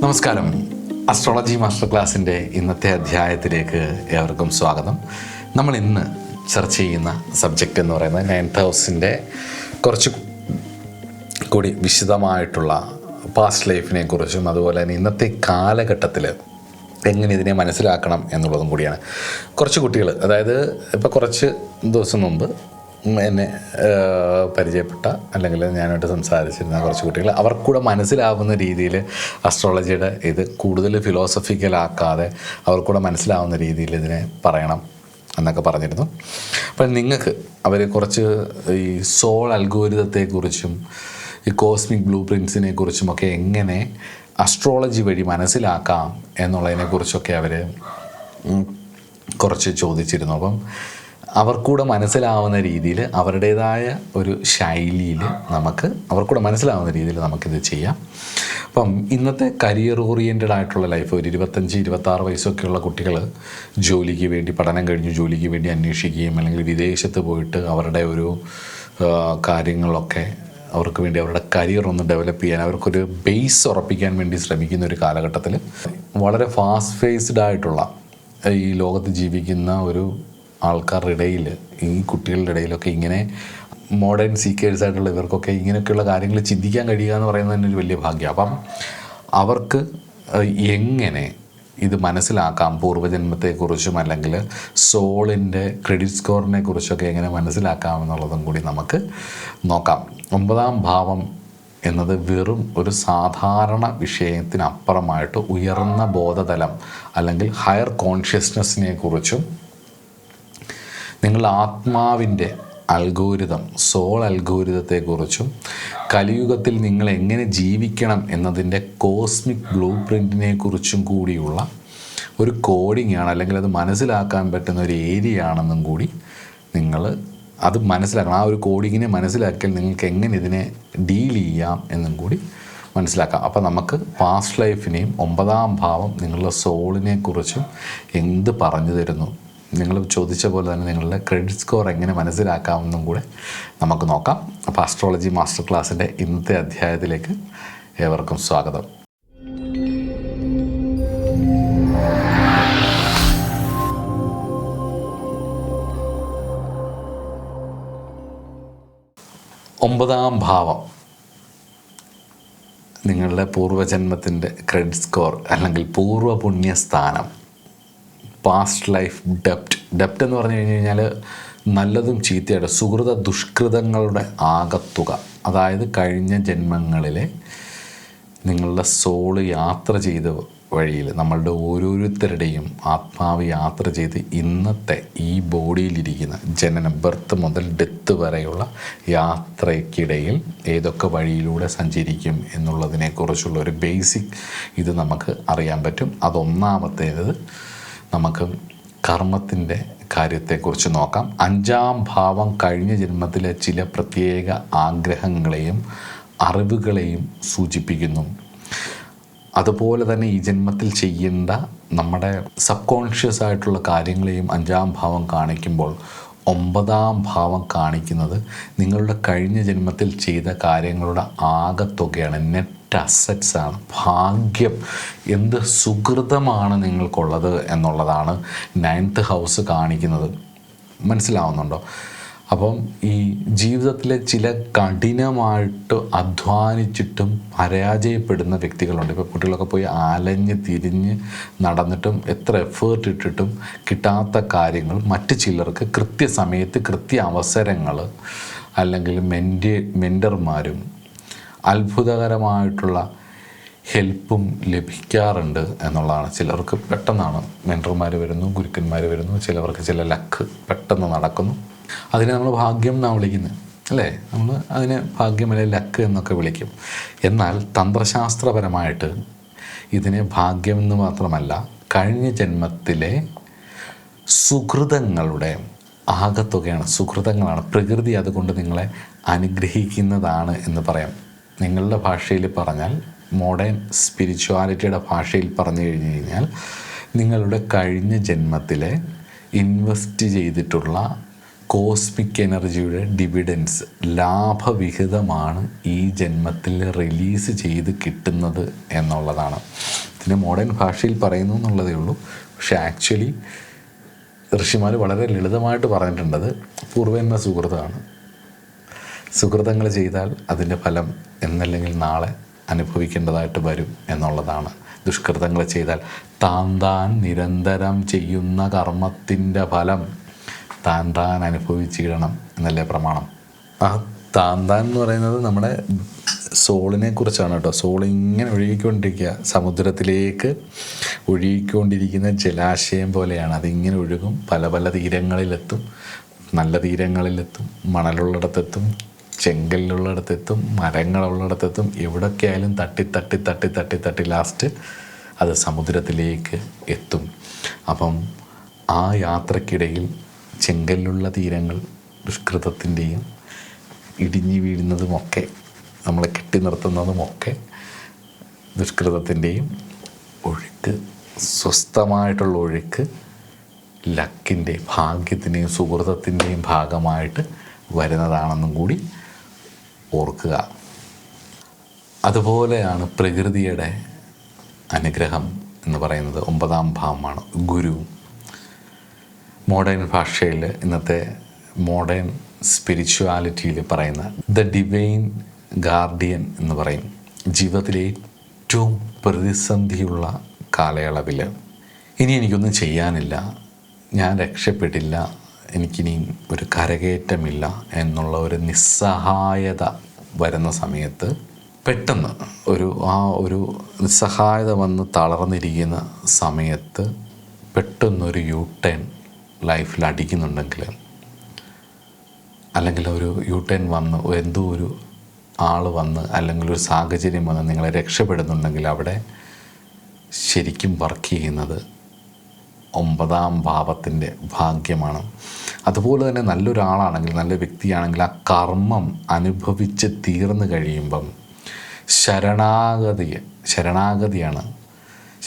നമസ്കാരം. Astrology master ക്ലാസ്സിൻ്റെ ഇന്നത്തെ അധ്യായത്തിലേക്ക് ഏവർക്കും സ്വാഗതം. നമ്മൾ ഇന്ന് ചർച്ച ചെയ്യുന്ന സബ്ജക്റ്റ് എന്ന് പറയുന്നത് 9th ഹൗസിൻ്റെ കുറച്ച് കൂടി വിശദമായിട്ടുള്ള പാസ്റ്റ് ലൈഫിനെ കുറിച്ചും അതുപോലെ തന്നെ ഇന്നത്തെ കാലഘട്ടത്തിൽ എങ്ങനെ ഇതിനെ മനസ്സിലാക്കണം എന്നുള്ളതും കൂടിയാണ്. കുറച്ച് കുട്ടികൾ, അതായത് ഇപ്പോൾ കുറച്ച് ദിവസം മുമ്പ് എന്നെ പരിചയപ്പെട്ട അല്ലെങ്കിൽ ഞാനായിട്ട് സംസാരിച്ചിരുന്ന കുറച്ച് കുട്ടികൾ അവർക്കൂടെ മനസ്സിലാവുന്ന രീതിയിൽ അസ്ട്രോളജിയുടെ ഇത് കൂടുതൽ ഫിലോസഫിക്കലാക്കാതെ അവർക്കൂടെ മനസ്സിലാവുന്ന രീതിയിൽ ഇതിനെ പറയണം എന്നൊക്കെ പറഞ്ഞിരുന്നു. അപ്പം നിങ്ങൾക്ക് അവർ കുറച്ച് ഈ സോൾ അൽഗോരിതത്തെക്കുറിച്ചും ഈ കോസ്മിക് ബ്ലൂ പ്രിൻസിനെ കുറിച്ചുമൊക്കെ എങ്ങനെ അസ്ട്രോളജി വഴി മനസ്സിലാക്കാം എന്നുള്ളതിനെക്കുറിച്ചൊക്കെ അവർ കുറച്ച് ചോദിച്ചിരുന്നു. അപ്പം അവർക്കൂടെ മനസ്സിലാവുന്ന രീതിയിൽ അവരുടേതായ ഒരു ശൈലിയിൽ അവർക്കൂടെ മനസ്സിലാവുന്ന രീതിയിൽ നമുക്കിത് ചെയ്യാം. അപ്പം ഇന്നത്തെ കരിയർ ഓറിയൻറ്റഡ് ആയിട്ടുള്ള ലൈഫ്, ഒരു 25-26 വയസ്സൊക്കെയുള്ള കുട്ടികൾ ജോലിക്ക് വേണ്ടി, പഠനം കഴിഞ്ഞ് ജോലിക്ക് വേണ്ടി അന്വേഷിക്കുകയും അല്ലെങ്കിൽ വിദേശത്ത് പോയിട്ട് അവരുടെ ഒരു കാര്യങ്ങളൊക്കെ അവർക്ക് വേണ്ടി അവരുടെ കരിയർ ഒന്ന് ഡെവലപ്പ് ചെയ്യാൻ, അവർക്കൊരു ബേസ് ഉറപ്പിക്കാൻ വേണ്ടി ശ്രമിക്കുന്ന ഒരു കാലഘട്ടത്തിൽ വളരെ ഫാസ്റ്റ് ഫേസ്ഡ് ആയിട്ടുള്ള ഈ ലോകത്ത് ജീവിക്കുന്ന ഒരു ആൾക്കാരുടെ ഇടയിൽ, ഈ കുട്ടികളുടെ ഇടയിലൊക്കെ ഇങ്ങനെ മോഡേൺ സീക്കേഴ്സായിട്ടുള്ള ഇവർക്കൊക്കെ ഇങ്ങനെയൊക്കെയുള്ള കാര്യങ്ങൾ ചിന്തിക്കാൻ കഴിയുക എന്ന് പറയുന്നത് തന്നെ ഒരു വലിയ ഭാഗ്യമാണ്. അപ്പം അവർക്ക് എങ്ങനെ ഇത് മനസ്സിലാക്കാം, പൂർവ്വജന്മത്തെക്കുറിച്ചും അല്ലെങ്കിൽ സോളിൻ്റെ ക്രെഡിറ്റ് സ്കോറിനെ കുറിച്ചൊക്കെ എങ്ങനെ മനസ്സിലാക്കാം എന്നുള്ളതും കൂടി നമുക്ക് നോക്കാം. 9ാം ഭാവം എന്നത് വെറും ഒരു സാധാരണ വിഷയത്തിനപ്പുറമായിട്ട് ഉയർന്ന ബോധതലം അല്ലെങ്കിൽ ഹയർ കോൺഷ്യസ്നെസ്സിനെ കുറിച്ചും നിങ്ങളുടെ ആത്മാവിൻ്റെ അൽഗോരിതം, സോൾ അൽഗോരിതത്തെക്കുറിച്ചും കലിയുഗത്തിൽ നിങ്ങൾ എങ്ങനെ ജീവിക്കണം എന്നതിൻ്റെ കോസ്മിക് ബ്ലൂ പ്രിൻറ്റിനെ കുറിച്ചും കൂടിയുള്ള ഒരു കോഡിംഗ് ആണ്, അല്ലെങ്കിൽ അത് മനസ്സിലാക്കാൻ പറ്റുന്ന ഒരു ഏരിയ ആണെന്നും കൂടി നിങ്ങൾ അത് മനസ്സിലാക്കണം. ആ ഒരു കോഡിങ്ങിനെ മനസ്സിലാക്കിയാൽ നിങ്ങൾക്ക് എങ്ങനെ ഇതിനെ ഡീൽ ചെയ്യാം എന്നും കൂടി മനസ്സിലാക്കാം. അപ്പോൾ നമുക്ക് പാസ്റ്റ് ലൈഫിനെയും 9ാം ഭാവം നിങ്ങളുടെ സോളിനെ കുറിച്ചും എന്ത് പറഞ്ഞു തരുന്നു, നിങ്ങൾ ചോദിച്ച പോലെ തന്നെ നിങ്ങളുടെ ക്രെഡിറ്റ് സ്കോർ എങ്ങനെ മനസ്സിലാക്കാമെന്നും കൂടെ നമുക്ക് നോക്കാം. അപ്പോൾ അസ്ട്രോളജി മാസ്റ്റർ ക്ലാസ്സിൻ്റെ ഇന്നത്തെ അധ്യായത്തിലേക്ക് ഏവർക്കും സ്വാഗതം. ഒമ്പതാം ഭാവം നിങ്ങളുടെ പൂർവ്വജന്മത്തിൻ്റെ ക്രെഡിറ്റ് സ്കോർ അല്ലെങ്കിൽ പൂർവ്വ പുണ്യസ്ഥാനം, പാസ്റ്റ് ലൈഫ് ഡെപ്റ്റ് എന്ന് പറഞ്ഞു കഴിഞ്ഞാൽ നല്ലതും ചീത്തയുടെ സുഹൃത ദുഷ്കൃതങ്ങളുടെ ആകത്തുക. അതായത് കഴിഞ്ഞ ജന്മങ്ങളിലെ നിങ്ങളുടെ സോള് യാത്ര ചെയ്ത വഴിയിൽ നമ്മളുടെ ഓരോരുത്തരുടെയും ആത്മാവ് യാത്ര ചെയ്ത് ഇന്നത്തെ ഈ ബോഡിയിലിരിക്കുന്ന ജനനം, ബർത്ത് മുതൽ ഡെത്ത് വരെയുള്ള യാത്രയ്ക്കിടയിൽ ഏതൊക്കെ വഴിയിലൂടെ സഞ്ചരിക്കും എന്നുള്ളതിനെക്കുറിച്ചുള്ള ഒരു ബേസിക് ഇത് നമുക്ക് അറിയാൻ പറ്റും. അതൊന്നാമത്തേത് നമുക്ക് കർമ്മത്തിൻ്റെ കാര്യത്തെക്കുറിച്ച് നോക്കാം. 5ാം ഭാവം കഴിഞ്ഞ ജന്മത്തിലെ ചില പ്രത്യേക ആഗ്രഹങ്ങളെയും അറിവുകളെയും സൂചിപ്പിക്കുന്നു. അതുപോലെ തന്നെ ഈ ജന്മത്തിൽ ചെയ്യേണ്ട നമ്മുടെ സബ് കോൺഷ്യസ് ആയിട്ടുള്ള കാര്യങ്ങളെയും 5ാം ഭാവം കാണിക്കുമ്പോൾ 9ാം ഭാവം കാണിക്കുന്നത് നിങ്ങളുടെ കഴിഞ്ഞ ജന്മത്തിൽ ചെയ്ത കാര്യങ്ങളുടെ ആകത്തുകയാണ്, നെറ്റ് അസറ്റ്സ് ആണ്. ഭാഗ്യം, എന്ത് സുകൃതമാണ് നിങ്ങൾക്കുള്ളത് എന്നുള്ളതാണ് 9th ഹൗസ് കാണിക്കുന്നത്. മനസ്സിലാവുന്നുണ്ടോ? അപ്പം ഈ ജീവിതത്തിലെ ചില കഠിനമായിട്ട് അധ്വാനിച്ചിട്ടും പരാജയപ്പെടുന്ന വ്യക്തികളുണ്ട്. ഇപ്പോൾ കുട്ടികളൊക്കെ പോയി അലഞ്ഞ് തിരിഞ്ഞ് നടന്നിട്ടും എത്ര എഫേർട്ട് ഇട്ടിട്ടും കിട്ടാത്ത കാര്യങ്ങൾ മറ്റ് ചിലർക്ക് കൃത്യസമയത്ത് കൃത്യ അവസരങ്ങൾ അല്ലെങ്കിൽ മെൻറ്റർമാരും അത്ഭുതകരമായിട്ടുള്ള ഹെൽപ്പും ലഭിക്കാറുണ്ട് എന്നുള്ളതാണ്. ചിലർക്ക് പെട്ടെന്നാണ് മെൻറ്റർമാർ വരുന്നു, ഗുരുക്കന്മാർ വരുന്നു, ചിലവർക്ക് ചില ലക്ക് പെട്ടെന്ന് നടക്കുന്നു. അതിനെ നമ്മൾ ഭാഗ്യം എന്നാണ് വിളിക്കുന്നത്, അല്ലേ? നമ്മൾ അതിനെ ഭാഗ്യം അല്ലെങ്കിൽ ലക്ക് എന്നൊക്കെ വിളിക്കും. എന്നാൽ തന്ത്രശാസ്ത്രപരമായിട്ട് ഇതിനെ ഭാഗ്യം എന്ന് മാത്രമല്ല, കഴിഞ്ഞ ജന്മത്തിലെ സുകൃതങ്ങളുടെ ആകത്തുകയാണ്. സുകൃതങ്ങളാണ്. പ്രകൃതി അതുകൊണ്ട് നിങ്ങളെ അനുഗ്രഹിക്കുന്നതാണ് എന്ന് പറയാം. നിങ്ങളുടെ ഭാഷയിൽ പറഞ്ഞാൽ, മോഡേൺ സ്പിരിച്വാലിറ്റിയുടെ ഭാഷയിൽ പറഞ്ഞു കഴിഞ്ഞു കഴിഞ്ഞാൽ, നിങ്ങളുടെ കഴിഞ്ഞ ജന്മത്തിലെ ഇൻവെസ്റ്റ് ചെയ്തിട്ടുള്ള കോസ്മിക് എനർജിയുടെ ഡിവിഡൻസ് ലാഭവിഹിതമാണ് ഈ ജന്മത്തിൽ റിലീസ് ചെയ്ത് കിട്ടുന്നത് എന്നുള്ളതാണ്. ഇതിന് മോഡേൺ ഭാഷയിൽ പറയുന്നു എന്നുള്ളതേ ഉള്ളൂ. പക്ഷേ ആക്ച്വലി ഋഷിമാർ വളരെ ലളിതമായിട്ട് പറഞ്ഞിട്ടുണ്ടത് പൂർവ്വജന്മ സുഹൃതമാണ്. സുഹൃതങ്ങൾ ചെയ്താൽ അതിൻ്റെ ഫലം എന്നല്ലെങ്കിൽ നാളെ അനുഭവിക്കേണ്ടതായിട്ട് വരും എന്നുള്ളതാണ്. ദുഷ്കൃതങ്ങൾ ചെയ്താൽ താൻ നിരന്തരം ചെയ്യുന്ന കർമ്മത്തിൻ്റെ ഫലം താൻ അനുഭവിച്ചിടണം എന്നല്ലേ പ്രമാണം. ആ താൻ എന്ന് പറയുന്നത് നമ്മുടെ സോളിനെ കുറിച്ചാണ് കേട്ടോ. സോൾ ഇങ്ങനെ ഒഴുകിക്കൊണ്ടിരിക്കുക, സമുദ്രത്തിലേക്ക് ഒഴുകിക്കൊണ്ടിരിക്കുന്ന ജലാശയം പോലെയാണ്. അതിങ്ങനെ ഒഴുകും, പല പല തീരങ്ങളിലെത്തും. നല്ല തീരങ്ങളിലെത്തും, മണലുള്ളിടത്തെത്തും, ചെങ്കല്ലുള്ളിടത്തെത്തും, മരങ്ങളുള്ളിടത്തെത്തും. എവിടൊക്കെ ആയാലും തട്ടി തട്ടി തട്ടി തട്ടി തട്ടി ലാസ്റ്റ് അത് സമുദ്രത്തിലേക്ക് എത്തും. അപ്പം ആ യാത്രക്കിടയിൽ ചെങ്കല്ലുള്ള തീരങ്ങൾ ദുഷ്കൃതത്തിൻ്റെയും ഇടിഞ്ഞു വീഴുന്നതുമൊക്കെ നമ്മളെ കെട്ടി നിർത്തുന്നതുമൊക്കെ ദുഷ്കൃതത്തിൻ്റെയും ഒഴുക്ക്, സ്വസ്ഥമായിട്ടുള്ള ഒഴുക്ക് ലക്കിൻ്റെ, ഭാഗ്യത്തിൻ്റെയും സുഹൃതത്തിൻ്റെയും ഭാഗമായിട്ട് വരുന്നതാണെന്നും കൂടി ഓർക്കുക. അതുപോലെയാണ് പ്രകൃതിയുടെ അനുഗ്രഹം എന്ന് പറയുന്നത് 9ാം ഭാവമാണ് ഗുരു. മോഡേൺ ഭാഷയിൽ, ഇന്നത്തെ മോഡേൺ സ്പിരിച്വാലിറ്റിയിൽ പറയുന്ന ദ ഡിവൈൻ ഗാർഡിയൻ എന്ന് പറയും. ജീവിതത്തിലെ ഏറ്റവും പ്രതിസന്ധിയുള്ള കാലയളവിൽ ഇനി എനിക്കൊന്നും ചെയ്യാനില്ല, ഞാൻ രക്ഷപ്പെട്ടില്ല, എനിക്കിനി ഒരു കരകയറ്റമില്ല എന്നുള്ള ഒരു നിസ്സഹായത വരുന്ന സമയത്ത് പെട്ടെന്ന് ഒരു നിസ്സഹായത വന്ന് തളർന്നിരിക്കുന്ന സമയത്ത് പെട്ടെന്നൊരു യു ടേൺ ലൈഫിൽ അടിക്കുന്നുണ്ടെങ്കിൽ, അല്ലെങ്കിൽ ഒരു യു ടേൺ വന്ന് എന്തോ ഒരു ആൾ വന്ന് അല്ലെങ്കിൽ ഒരു സാഹചര്യം വന്ന് നിങ്ങളെ രക്ഷപ്പെടുന്നുണ്ടെങ്കിൽ അവിടെ ശരിക്കും വർക്ക് ചെയ്യുന്നത് 9ാം ഭാവത്തിൻ്റെ ഭാഗ്യമാണ്. അതുപോലെ തന്നെ നല്ലൊരാളാണെങ്കിൽ, നല്ല വ്യക്തിയാണെങ്കിൽ ആ കർമ്മം അനുഭവിച്ച് തീർന്നു കഴിയുമ്പം ശരണാഗതിയാണ്.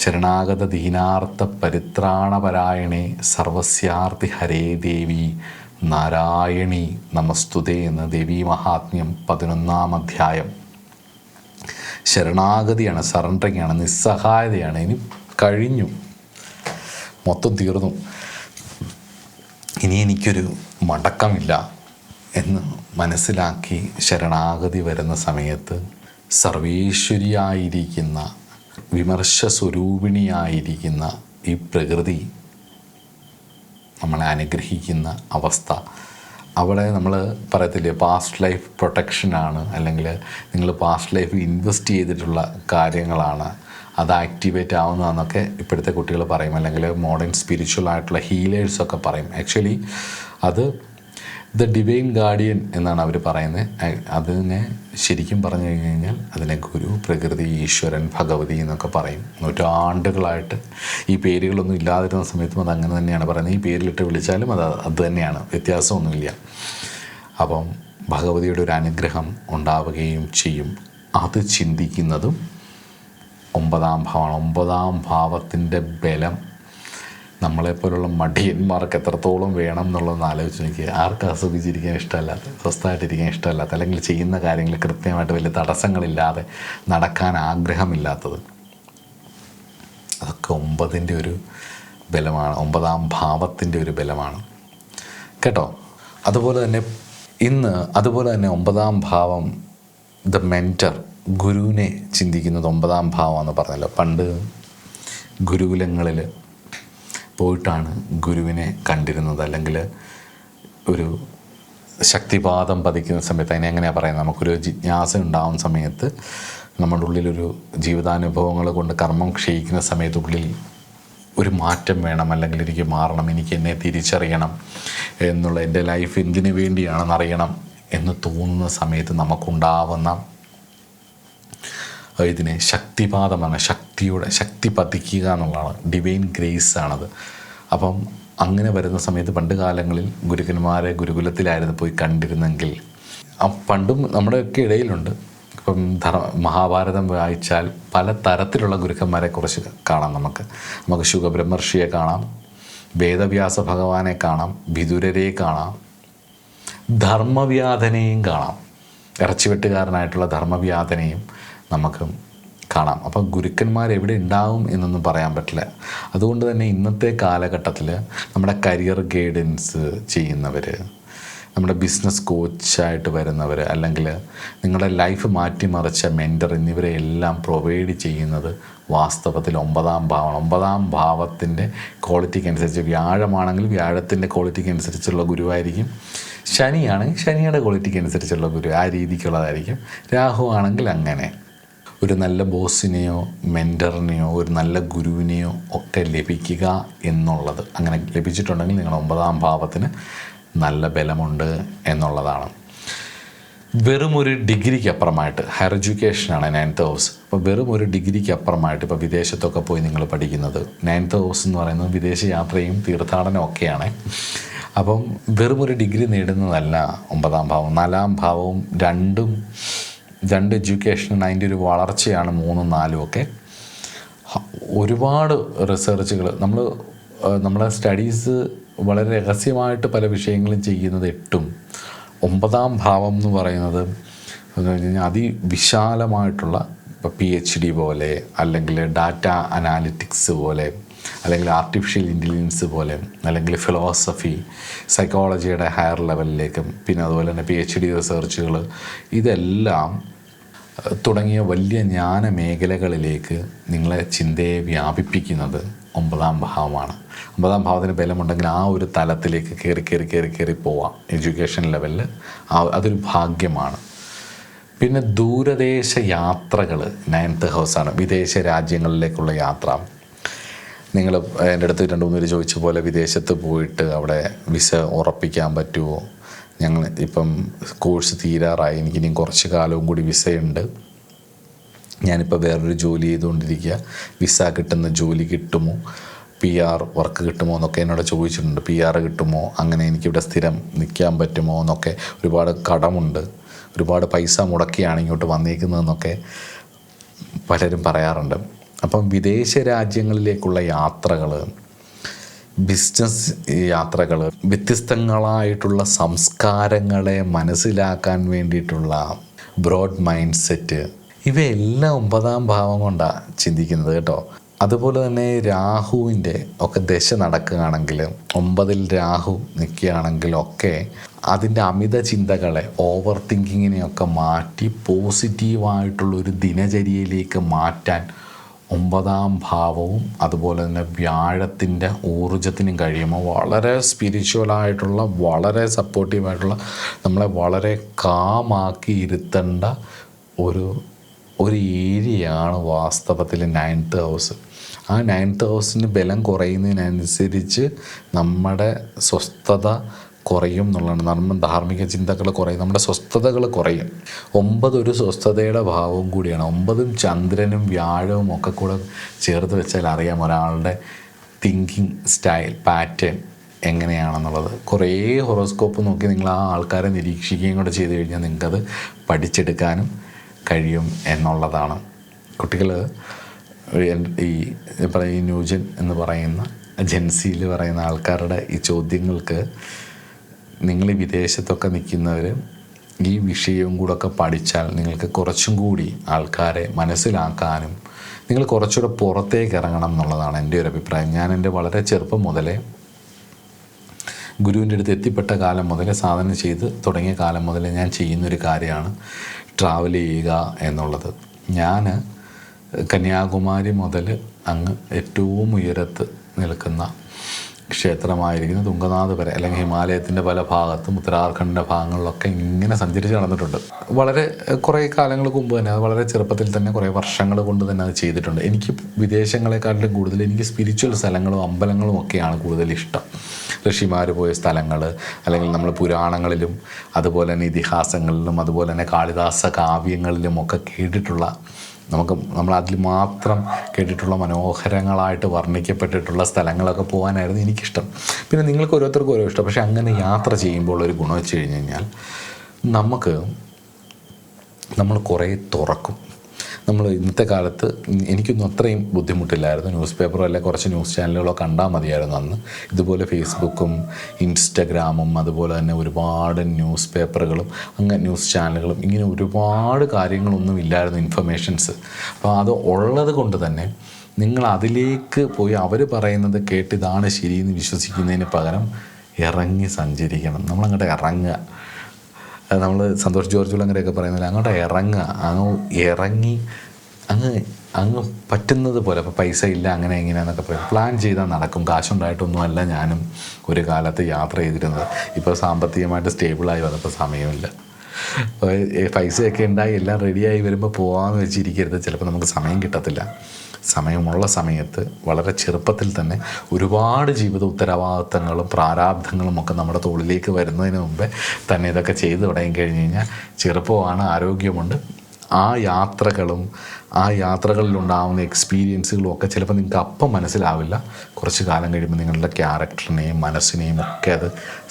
ശരണാഗത ദീനാർത്ഥ പരിത്രാണപരായണേ സർവസ്യാർത്ഥി ഹരേ ദേവി നാരായണി നമസ്തുതേ എന്ന് ദേവീ മഹാത്മ്യം 11ാം അധ്യായം. ശരണാഗതിയാണ്, സറണ്ടറിങ്ങാണ്, നിസ്സഹായതയാണ്. ഇനി കഴിഞ്ഞു, മൊത്തം തീർന്നു, ഇനി എനിക്കൊരു മടക്കമില്ല എന്ന് മനസ്സിലാക്കി ശരണാഗതി വരുന്ന സമയത്ത് സർവേശ്വരിയായിരിക്കുന്ന, വിമർശസ്വരൂപിണിയായിരിക്കുന്ന ഈ പ്രകൃതി നമ്മളെ അനുഗ്രഹിക്കുന്ന അവസ്ഥ. അവിടെ നമ്മൾ പറയത്തില്ലേ, പാസ്റ്റ് ലൈഫ് പ്രൊട്ടക്ഷനാണ്, അല്ലെങ്കിൽ നിങ്ങൾ പാസ്റ്റ് ലൈഫ് ഇൻവെസ്റ്റ് ചെയ്തിട്ടുള്ള കാര്യങ്ങളാണ് അത് ആക്ടിവേറ്റ് ആവുന്നതെന്നൊക്കെ ഇപ്പോഴത്തെ കുട്ടികൾ പറയും, അല്ലെങ്കിൽ മോഡേൺ സ്പിരിച്വൽ ആയിട്ടുള്ള ഹീലേഴ്സൊക്കെ പറയും. ആക്ച്വലി അത് ദ ഡിവൈൻ ഗാർഡിയൻ എന്നാണ് അവർ പറയുന്നത്. അതിനെ ശരിക്കും പറഞ്ഞു കഴിഞ്ഞാൽ അതിനെ ഗുരു, പ്രകൃതി, ഈശ്വരൻ, ഭഗവതി എന്നൊക്കെ പറയും. നൂറ്റാണ്ടുകളായിട്ട് ഈ പേരുകളൊന്നും ഇല്ലാതിരുന്ന സമയത്തും അത് അങ്ങനെ തന്നെയാണ് പറയുന്നത്. ഈ പേരിലിട്ട് വിളിച്ചാലും അത് തന്നെയാണ്, വ്യത്യാസമൊന്നുമില്ല. അപ്പം ഭഗവതിയുടെ ഒരു അനുഗ്രഹം ഉണ്ടാവുകയും ചെയ്യും. അത് ചിന്തിക്കുന്നതും 9ാം ഭാവമാണ്. 9ാം ഭാവത്തിൻ്റെ ബലം നമ്മളെപ്പോലുള്ള മടിയന്മാർക്ക് എത്രത്തോളം വേണം എന്നുള്ളതെന്ന് ആലോചിച്ച് നോക്കിയാൽ, ആർക്കും അസുഖിച്ചിരിക്കാൻ ഇഷ്ടമല്ലാത്ത, സ്വസ്ഥമായിട്ടിരിക്കാൻ ഇഷ്ടമല്ലാത്ത, അല്ലെങ്കിൽ ചെയ്യുന്ന കാര്യങ്ങൾ കൃത്യമായിട്ട് വലിയ തടസ്സങ്ങളില്ലാതെ നടക്കാൻ ആഗ്രഹമില്ലാത്തത്, അതൊക്കെ 9ൻ്റെ ഒരു ബലമാണ്, 9ാം ഭാവത്തിൻ്റെ ഒരു ബലമാണ് കേട്ടോ. അതുപോലെ തന്നെ 9ാം ഭാവം ദ മെൻറ്റർ, ഗുരുവിനെ ചിന്തിക്കുന്നത് 9ാം ഭാവമെന്ന് പറഞ്ഞല്ലോ. പണ്ട് ഗുരുകുലങ്ങളിൽ പോയിട്ടാണ് ഗുരുവിനെ കണ്ടിരുന്നത്, അല്ലെങ്കിൽ ഒരു ശക്തിപാതം പതിക്കുന്ന സമയത്ത്, അതിനെ എങ്ങനെയാണ് പറയുന്നത്, നമുക്കൊരു ജിജ്ഞാസ ഉണ്ടാകുന്ന സമയത്ത്, നമ്മുടെ ഉള്ളിലൊരു ജീവിതാനുഭവങ്ങൾ കൊണ്ട് കർമ്മം ക്ഷയിക്കുന്ന സമയത്ത് ഉള്ളിൽ ഒരു മാറ്റം വേണം, അല്ലെങ്കിൽ എനിക്ക് മാറണം, എനിക്ക് എന്നെ തിരിച്ചറിയണം എന്നുള്ള, എൻ്റെ ലൈഫ് എന്തിനു വേണ്ടിയാണെന്നറിയണം എന്ന് തോന്നുന്ന സമയത്ത് നമുക്കുണ്ടാവുന്ന ഇതിനെ ശക്തിപാതമാണ്, ശക്തി പതിക്കുക എന്നുള്ളതാണ്, ഡിവൈൻ ഗ്രേസ് ആണത്. അപ്പം അങ്ങനെ വരുന്ന സമയത്ത് പണ്ട് കാലങ്ങളിൽ ഗുരുക്കന്മാരെ ഗുരുകുലത്തിലായിരുന്നു പോയി കണ്ടിരുന്നെങ്കിൽ, പണ്ടും നമ്മുടെയൊക്കെ ഇടയിലുണ്ട്. ഇപ്പം മഹാഭാരതം വായിച്ചാൽ പല തരത്തിലുള്ള ഗുരുക്കന്മാരെ കുറിച്ച് കാണാം. നമുക്ക് ശുഖബ്രഹ്മർഷിയെ കാണാം, വേദവ്യാസ ഭഗവാനെ കാണാം, വിദുരരെ കാണാം, ധർമ്മവ്യാധനെയും കാണാം. ഇറച്ചിവെട്ടുകാരനായിട്ടുള്ള ധർമ്മവ്യാധനെയും നമുക്ക് കാണാം. അപ്പം ഗുരുക്കന്മാർ എവിടെ ഉണ്ടാവും എന്നൊന്നും പറയാൻ പറ്റില്ല. അതുകൊണ്ട് തന്നെ ഇന്നത്തെ കാലഘട്ടത്തിൽ നമ്മുടെ കരിയർ ഗൈഡൻസ് ചെയ്യുന്നവർ, നമ്മുടെ ബിസിനസ് കോച്ചായിട്ട് വരുന്നവർ, അല്ലെങ്കിൽ നിങ്ങളുടെ ലൈഫ് മാറ്റിമറിച്ച മെൻറ്റർ എന്നിവരെ എല്ലാം പ്രൊവൈഡ് ചെയ്യുന്നത് വാസ്തവത്തിൽ 9-ാം ഭാവമാണ്. 9-ാം ഭാവത്തിൻ്റെ ക്വാളിറ്റിക്ക് അനുസരിച്ച്, വ്യാഴമാണെങ്കിൽ വ്യാഴത്തിൻ്റെ ക്വാളിറ്റിക്ക് അനുസരിച്ചുള്ള ഗുരുവായിരിക്കും, ശനിയാണെങ്കിൽ ശനിയുടെ ക്വാളിറ്റിക്ക് അനുസരിച്ചുള്ള ഗുരു ആ രീതിക്കുള്ളതായിരിക്കും, രാഹു ആണെങ്കിൽ അങ്ങനെ. ഒരു നല്ല ബോസിനെയോ മെൻറ്ററിനെയോ ഒരു നല്ല ഗുരുവിനെയോ ഒക്കെ ലഭിക്കുക എന്നുള്ളത്, അങ്ങനെ ലഭിച്ചിട്ടുണ്ടെങ്കിൽ നിങ്ങളുടെ 9-ാം ഭാവത്തിന് നല്ല ബലമുണ്ട് എന്നുള്ളതാണ്. വെറും ഒരു ഡിഗ്രിക്ക് അപ്പുറമായിട്ട്, ഹയർ എഡ്യൂക്കേഷനാണ് 9th ഹൗസ്. അപ്പോൾ വെറും ഒരു ഡിഗ്രിക്ക് അപ്പുറമായിട്ട് ഇപ്പോൾ വിദേശത്തൊക്കെ പോയി നിങ്ങൾ പഠിക്കുന്നത്, 9th ഹൗസ് എന്ന് പറയുന്നത് വിദേശ യാത്രയും തീർത്ഥാടനവും ഒക്കെയാണ്. അപ്പം വെറും ഒരു ഡിഗ്രി നേടുന്നതല്ല 9-ാം ഭാവം. 4-ാം ഭാവവും രണ്ട് എഡ്യൂക്കേഷനും അതിൻ്റെ ഒരു വളർച്ചയാണ് 3ഉം 4ഉം ഒക്കെ. ഒരുപാട് റിസർച്ചുകൾ നമ്മളെ സ്റ്റഡീസ് വളരെ രഹസ്യമായിട്ട് പല വിഷയങ്ങളും ചെയ്യുന്നത് 8ഉം 9-ാം ഭാവം എന്ന് പറയുന്നത് എന്ന് വെച്ച് കഴിഞ്ഞാൽ അതിവിശാലമായിട്ടുള്ള, ഇപ്പോൾ PhD പോലെ, അല്ലെങ്കിൽ ഡാറ്റ അനാലിറ്റിക്സ് പോലെ, അല്ലെങ്കിൽ ആർട്ടിഫിഷ്യൽ ഇൻ്റലിജൻസ് പോലെ, അല്ലെങ്കിൽ ഫിലോസഫി, സൈക്കോളജിയുടെ ഹയർ ലെവലിലേക്കും, പിന്നെ അതുപോലെ തന്നെ PhD റിസർച്ചുകൾ, ഇതെല്ലാം തുടങ്ങിയ വലിയ ജ്ഞാന മേഖലകളിലേക്ക് നിങ്ങളെ ചിന്തയെ വ്യാപിപ്പിക്കുന്നത് 9-ാം ഭാവമാണ്. 9-ാം ഭാവത്തിന് ബലമുണ്ടെങ്കിൽ ആ ഒരു തലത്തിലേക്ക് കയറി പോവാം എഡ്യൂക്കേഷൻ ലെവലിൽ. അതൊരു ഭാഗ്യമാണ്. പിന്നെ ദൂരദേശ യാത്രകൾ 9th ഹൗസാണ്. വിദേശ രാജ്യങ്ങളിലേക്കുള്ള യാത്ര. നിങ്ങൾ എൻ്റെ അടുത്ത് 2-3 പേര് ചോദിച്ച പോലെ വിദേശത്ത് പോയിട്ട് അവിടെ വിസ ഉറപ്പിക്കാൻ പറ്റുമോ? ഞങ്ങൾ ഇപ്പം കോഴ്സ് തീരാറായി, എനിക്കിനിയും കുറച്ച് കാലവും കൂടി വിസയുണ്ട്, ഞാനിപ്പോൾ വേറൊരു ജോലി ചെയ്തുകൊണ്ടിരിക്കുക, വിസ കിട്ടുന്ന ജോലി കിട്ടുമോ, PR വർക്ക് കിട്ടുമോ എന്നൊക്കെ എന്നോട് ചോദിച്ചിട്ടുണ്ട്. PR കിട്ടുമോ, അങ്ങനെ എനിക്കിവിടെ സ്ഥിരം നിൽക്കാൻ പറ്റുമോ എന്നൊക്കെ. ഒരുപാട് കടമുണ്ട്, ഒരുപാട് പൈസ മുടക്കിയാണ് ഇങ്ങോട്ട് വന്നേക്കുന്നതെന്നൊക്കെ പലരും പറയാറുണ്ട്. അപ്പം വിദേശ രാജ്യങ്ങളിലേക്കുള്ള യാത്രകൾ, ബിസിനസ് യാത്രകൾ, വ്യത്യസ്തങ്ങളായിട്ടുള്ള സംസ്കാരങ്ങളെ മനസ്സിലാക്കാൻ വേണ്ടിയിട്ടുള്ള ബ്രോഡ് മൈൻഡ് സെറ്റ്, ഇവയെല്ലാം 9-ാം ഭാവം കൊണ്ടാണ് ചിന്തിക്കുന്നത് കേട്ടോ. അതുപോലെ തന്നെ രാഹുവിൻ്റെ ഒക്കെ ദശ നടക്കുകയാണെങ്കിൽ, 9-ൽ രാഹു നിൽക്കുകയാണെങ്കിലൊക്കെ അതിൻ്റെ അമിത ചിന്തകളെ, ഓവർ തിങ്കിങ്ങിനെയൊക്കെ മാറ്റി പോസിറ്റീവായിട്ടുള്ളൊരു ദിനചര്യയിലേക്ക് മാറ്റാൻ 9-ാം ഭാവവും അതുപോലെ തന്നെ വ്യാഴത്തിൻ്റെ ഊർജത്തിനും കഴിയുമ്പോൾ വളരെ സ്പിരിച്വലായിട്ടുള്ള, വളരെ സപ്പോർട്ടീവായിട്ടുള്ള, നമ്മളെ വളരെ കാമാക്കി ഇരുത്തേണ്ട ഒരു ഏരിയയാണ് വാസ്തവത്തിൽ 9th ഹൗസ്. ആ 9th ഹൗസിന് ബലം കുറയുന്നതിനനുസരിച്ച് നമ്മുടെ സ്വസ്ഥത കുറയും എന്നുള്ളതാണ്. നമ്മുടെ ധാർമ്മിക ചിന്തകൾ കുറയും, നമ്മുടെ സ്വസ്ഥതകൾ കുറയും. 9 ഒരു സ്വസ്ഥതയുടെ ഭാവവും കൂടിയാണ്. 9ഉം ചന്ദ്രനും വ്യാഴവും ഒക്കെ കൂടെ ചേർത്ത് വെച്ചാൽ അറിയാം ഒരാളുടെ തിങ്കിങ് സ്റ്റൈൽ, പാറ്റേൺ എങ്ങനെയാണെന്നുള്ളത്. കുറേ ഹൊറോസ്കോപ്പ് നോക്കി നിങ്ങൾ ആ ആൾക്കാരെ നിരീക്ഷിക്കുകയും കൂടെ ചെയ്ത് കഴിഞ്ഞാൽ നിങ്ങൾക്കത് പഠിച്ചെടുക്കാനും കഴിയും എന്നുള്ളതാണ്. കുട്ടികൾ ഈ ന്യൂജൻ എന്ന് പറയുന്ന ജെൻസിയിൽ പറയുന്ന ആൾക്കാരുടെ ഈ ചോദ്യങ്ങൾക്ക് നിങ്ങൾ ഈ വിദേശത്തൊക്കെ നിൽക്കുന്നവർ ഈ വിഷയവും കൂടെ ഒക്കെ പഠിച്ചാൽ നിങ്ങൾക്ക് കുറച്ചും കൂടി ആൾക്കാരെ മനസ്സിലാക്കാനും നിങ്ങൾ കുറച്ചുകൂടെ പുറത്തേക്ക് ഇറങ്ങണം എന്നുള്ളതാണ് എൻ്റെ ഒരു അഭിപ്രായം. ഞാൻ എൻ്റെ വളരെ ചെറുപ്പം മുതലേ, ഗുരുവിൻ്റെ അടുത്ത് എത്തിപ്പെട്ട കാലം മുതലേ, സാധന ചെയ്ത് തുടങ്ങിയ കാലം മുതലേ ഞാൻ ചെയ്യുന്നൊരു കാര്യമാണ് ട്രാവൽ ചെയ്യുക എന്നുള്ളത്. ഞാൻ കന്യാകുമാരി മുതൽ അങ്ങ് ഏറ്റവും ഉയരത്ത് നിൽക്കുന്ന ക്ഷേത്രമായിരിക്കുന്ന തുംഗനാഥ് വരെ, അല്ലെങ്കിൽ ഹിമാലയത്തിൻ്റെ പല ഭാഗത്തും ഉത്തരാഖണ്ഡിൻ്റെ ഭാഗങ്ങളിലൊക്കെ ഇങ്ങനെ സഞ്ചരിച്ച് നടന്നിട്ടുണ്ട്. വളരെ കുറേ കാലങ്ങൾക്ക് മുമ്പ് തന്നെ, അത് വളരെ ചെറുപ്പത്തിൽ തന്നെ, കുറേ വർഷങ്ങൾ കൊണ്ട് തന്നെ അത് ചെയ്തിട്ടുണ്ട്. എനിക്ക് വിദേശങ്ങളെക്കാട്ടിലും കൂടുതൽ എനിക്ക് സ്പിരിച്വൽ സ്ഥലങ്ങളും അമ്പലങ്ങളും ഒക്കെയാണ് കൂടുതൽ ഇഷ്ടം. ഋഷിമാർ പോയ സ്ഥലങ്ങൾ, അല്ലെങ്കിൽ നമ്മൾ പുരാണങ്ങളിലും അതുപോലെ തന്നെ ഇതിഹാസങ്ങളിലും അതുപോലെ തന്നെ കാളിദാസ കാവ്യങ്ങളിലും ഒക്കെ കേട്ടിട്ടുള്ള, നമ്മൾ അതിൽ മാത്രം കേട്ടിട്ടുള്ള മനോഹരങ്ങളായിട്ട് വർണ്ണിക്കപ്പെട്ടിട്ടുള്ള സ്ഥലങ്ങളൊക്കെ പോകാനായിരുന്നു എനിക്കിഷ്ടം. പിന്നെ നിങ്ങൾക്ക് ഓരോരുത്തർക്കും ഓരോ ഇഷ്ടം. പക്ഷേ അങ്ങനെ യാത്ര ചെയ്യുമ്പോൾ ഒരു ഗുണം വെച്ച് കഴിഞ്ഞ് കഴിഞ്ഞാൽ നമ്മൾ കുറേ തുറക്കും. നമ്മൾ ഇന്നത്തെ കാലത്ത് എനിക്കൊന്നും അത്രയും ബുദ്ധിമുട്ടില്ലായിരുന്നു. ന്യൂസ് പേപ്പറോ അല്ലെങ്കിൽ കുറച്ച് ന്യൂസ് ചാനലുകളോ കണ്ടാൽ മതിയായിരുന്നു അന്ന്. ഇതുപോലെ ഫേസ്ബുക്കും ഇൻസ്റ്റഗ്രാമും അതുപോലെ തന്നെ ഒരുപാട് ന്യൂസ് പേപ്പറുകളും അങ്ങനെ ന്യൂസ് ചാനലുകളും ഇങ്ങനെ ഒരുപാട് കാര്യങ്ങളൊന്നും ഇല്ലായിരുന്നു, ഇൻഫർമേഷൻസ്. അപ്പോൾ അത് ഉള്ളത് കൊണ്ട് തന്നെ നിങ്ങൾ അതിലേക്ക് പോയി അവർ പറയുന്നത് കേട്ട് ഇതാണ് ശരിയെന്ന് വിശ്വസിക്കുന്നതിന് പകരം ഇറങ്ങി സഞ്ചരിക്കണം. നമ്മളങ്ങോട്ട് ഇറങ്ങുക. നമ്മൾ സന്തോഷ് ജോർജ് കുളങ്ങരയൊക്കെ പറയുന്നില്ല, അങ്ങോട്ട് ഇറങ്ങുക. ഇറങ്ങി അങ്ങ് പറ്റുന്നത് പോലെ. അപ്പോൾ പൈസ ഇല്ല അങ്ങനെ എങ്ങനെയാണെന്നൊക്കെ പറയും. പ്ലാൻ ചെയ്താൽ നടക്കും. കാശുണ്ടായിട്ടൊന്നുമല്ല ഞാനും ഒരു കാലത്ത് യാത്ര ചെയ്തിരുന്നത്. ഇപ്പോൾ സാമ്പത്തികമായിട്ട് സ്റ്റേബിളായി വന്നപ്പോൾ സമയമില്ല. പൈസയൊക്കെ ഉണ്ടായി എല്ലാം റെഡിയായി വരുമ്പോൾ പോകാമെന്ന് വെച്ചിരിക്കരുത്. ചിലപ്പോൾ നമുക്ക് സമയം കിട്ടത്തില്ല. സമയമുള്ള സമയത്ത് വളരെ ചെറുപ്പത്തിൽ തന്നെ ഒരുപാട് ജീവിത ഉത്തരവാദിത്തങ്ങളും പ്രാരാബ്ധങ്ങളും ഒക്കെ നമ്മുടെ തോളിലേക്ക് വരുന്നതിന് മുമ്പേ തന്നെ ഇതൊക്കെ ചെയ്തു തുടങ്ങി കഴിഞ്ഞ് കഴിഞ്ഞാൽ ചെറുപ്പമാണ്, ആരോഗ്യമുണ്ട്. ആ യാത്രകളും ആ യാത്രകളിലുണ്ടാകുന്ന എക്സ്പീരിയൻസുകളും ഒക്കെ ചിലപ്പോൾ നിങ്ങൾക്ക് അപ്പം മനസ്സിലാവില്ല. കുറച്ച് കാലം കഴിയുമ്പോൾ നിങ്ങളുടെ ക്യാരക്ടറിനെയും മനസ്സിനെയും ഒക്കെ അത്